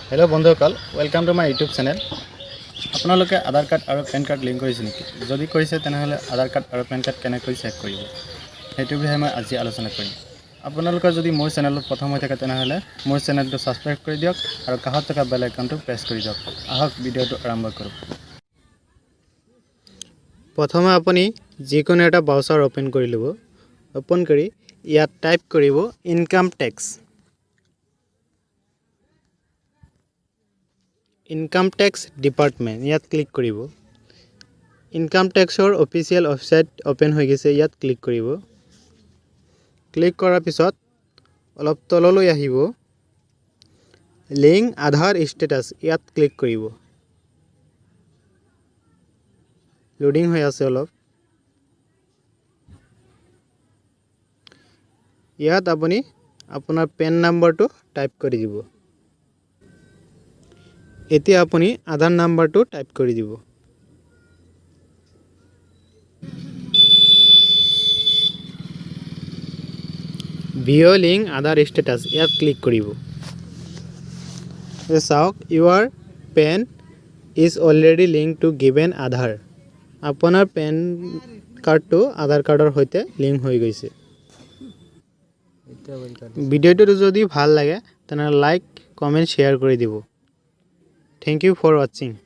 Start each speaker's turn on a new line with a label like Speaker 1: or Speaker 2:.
Speaker 1: Hello बंधुসকল welcome to my YouTube channel আপোনালোকে Aadhaar card আৰু পেন কাৰ্ড লিংক কৰিছে নেকি যদি কৰিছে তেনেহলে আধাৰ কাৰ্ড আৰু পেন কাৰ্ড কেনেকৈ চেক কৰিব সেইটো বিষয়ে মই আজি আলোচনা কৰিম আপোনালোকে যদি মোৰ চেনেলত প্ৰথম হৈ থাকে তেনেহলে মোৰ চেনেলটো সাবস্ক্ৰাইব কৰি দিয়ক আৰু কাষত থকা বেল আইকনটো প্ৰেছ কৰি দিয়ক আহক ভিডিঅটো আৰম্ভ কৰোঁ প্ৰথমে আপুনি যিকোনো এটা ব্ৰাউজাৰ ওপেন কৰি লব ওপেন কৰি ইয়াত টাইপ কৰিব income tax income tax department ইয়াত ক্লিক কৰিব ইনকাম ট্যাক্সৰ অফিচিয়েল ওয়েবসাইট ওপেন হৈ গৈছে ইয়াত ক্লিক কৰিব ক্লিক কৰাৰ পিছত অলপ তললৈ আহিব লিংক আধাৰ ষ্টেটাস ইয়াত ক্লিক কৰিব লোডিং হৈ আছে অলপ ইয়াত আপুনি আপোনাৰ পেন নাম্বাৰটো টাইপ কৰি দিব এতিয়া আপুনি আধাৰ নাম্বাৰটো টাইপ কৰি দিব ভিউ লিংক আধাৰ ষ্টেটাস ইয়াত ক্লিক কৰিব চাওক your PAN is already link to given Aadhaar আপোনাৰ পেন কাৰ্ডটো আধাৰ কাৰ্ডৰ সৈতে লিংক হৈ গৈছে ভিডিঅ'টো যদি ভাল লাগে তেনে লাইক কমেন্ট শেয়াৰ কৰি দিব Thank you for watching.